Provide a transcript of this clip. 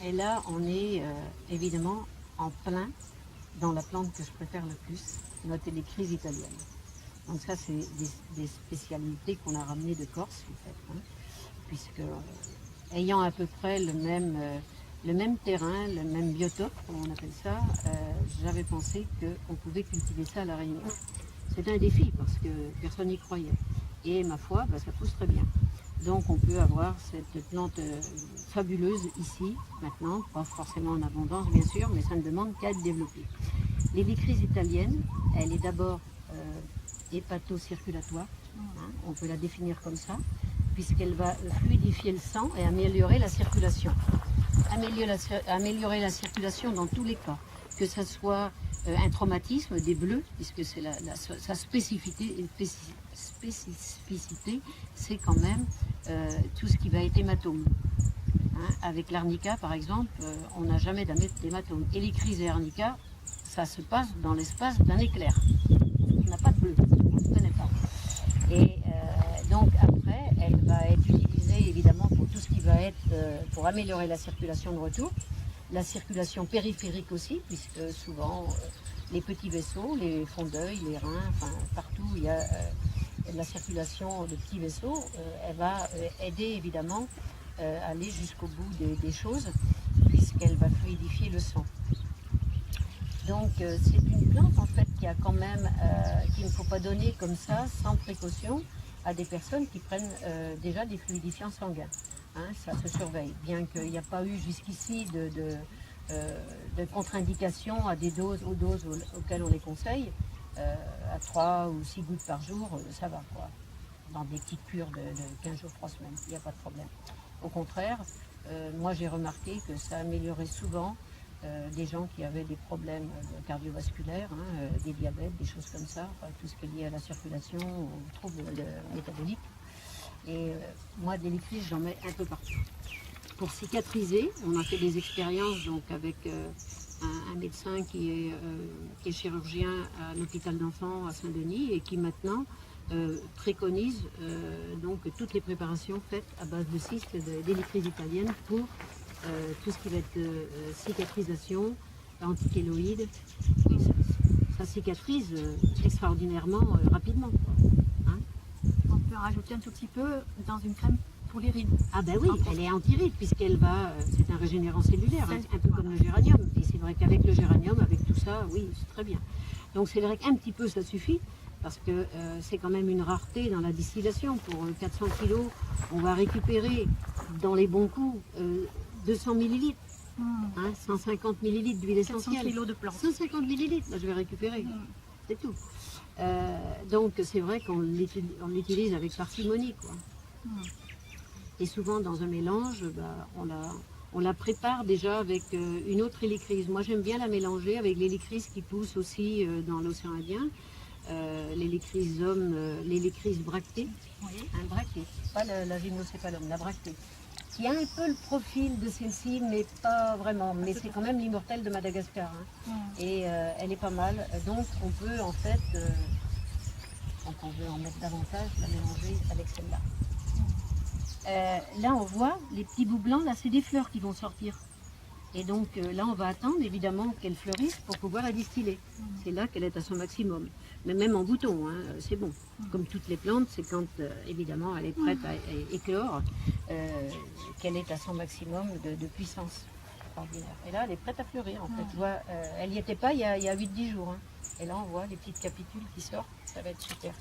Et là, on est évidemment en plein dans la plante que je préfère le plus, notre hélicryse italienne. Donc ça, c'est des spécialités qu'on a ramenées de Corse, en fait, hein, puisque ayant à peu près le même terrain, le même biotope, comme on appelle ça, j'avais pensé qu'on pouvait cultiver ça à La Réunion. C'est un défi parce que personne n'y croyait. Et ma foi, ça pousse très bien. Donc on peut avoir cette plante fabuleuse ici, maintenant, pas forcément en abondance bien sûr, mais ça ne demande qu'à être développé. L'hélicryse italienne, elle est d'abord hépatocirculatoire, hein, on peut la définir comme ça, puisqu'elle va fluidifier le sang et améliorer la circulation. Améliorer la circulation dans tous les cas, que ce soit un traumatisme, des bleus, puisque c'est sa spécificité, c'est quand même tout ce qui va être hématome. Hein, avec l'arnica, par exemple, on n'a jamais d'hématome. Hélicryse et arnica, ça se passe dans l'espace d'un éclair. On n'a pas de bleu, on ne connaît pas. Et donc après, elle va être utilisée évidemment pour tout ce qui va être pour améliorer la circulation de retour, la circulation périphérique aussi, puisque souvent les petits vaisseaux, les fonds d'œil, les reins, enfin partout il y a la circulation de petits vaisseaux, elle va aider évidemment à aller jusqu'au bout des choses, puisqu'elle va fluidifier le sang. Donc c'est une plante en fait qui a quand même, qu'il ne faut pas donner comme ça, sans précaution, à des personnes qui prennent déjà des fluidifiants sanguins. Hein, ça se surveille, bien qu'il n'y a pas eu jusqu'ici de contre-indication à aux doses auxquelles on les conseille. À 3 ou 6 gouttes par jour, ça va quoi. Dans des petites cures de 15 jours, 3 semaines, il n'y a pas de problème. Au contraire, moi j'ai remarqué que ça améliorait souvent des gens qui avaient des problèmes cardiovasculaires, hein, des diabètes, des choses comme ça, enfin, tout ce qui est lié à la circulation, aux troubles métaboliques. Et moi, des l'hélicryse, j'en mets un peu partout. Pour cicatriser, on a fait des expériences donc, avec un médecin qui est chirurgien à l'hôpital d'enfants à Saint-Denis et qui maintenant préconise donc toutes les préparations faites à base de cystes d'hélicryse italienne pour tout ce qui va être cicatrisation, antikéloïde. Ça cicatrise extraordinairement rapidement. Hein, on peut rajouter un tout petit peu dans une crème pour les rides. Ah ben oui, elle est anti-ride puisqu'elle va, c'est un régénérant cellulaire, un peu comme le géranium. Et c'est vrai qu'avec le géranium, avec tout ça, oui, c'est très bien. Donc c'est vrai qu'un petit peu ça suffit parce que c'est quand même une rareté dans la distillation. Pour 400 kg, on va récupérer dans les bons coups 200 millilitres. Hein, 150 millilitres d'huile essentielle. 100 kg de plante. 150 millilitres, je vais récupérer. C'est tout. Donc c'est vrai qu'on l'utilise avec parcimonie, quoi. Et souvent dans un mélange, on la prépare déjà avec une autre hélicryse. Moi j'aime bien la mélanger avec l'hélicryse qui pousse aussi dans l'océan Indien. L'hélicryse bractée, Oui. Un bractée, pas la gymnosépalum, la bractée, qui a un peu le profil de celle-ci, mais pas vraiment. Mais c'est quand même l'immortelle de Madagascar. Hein. Et elle est pas mal. Donc on peut en fait, quand on veut en mettre davantage, la mélanger avec celle-là. Là on voit les petits bouts blancs, là c'est des fleurs qui vont sortir. Et donc là on va attendre évidemment qu'elle fleurisse pour pouvoir la distiller. C'est là qu'elle est à son maximum. Mais même en bouton, hein, c'est bon. Comme toutes les plantes, c'est quand évidemment elle est prête à éclore qu'elle est à son maximum de puissance extraordinaire. Et là elle est prête à fleurir en fait. Tu vois, elle n'y était pas il y a 8-10 jours. Hein. Et là on voit les petites capitules qui sortent, ça va être super.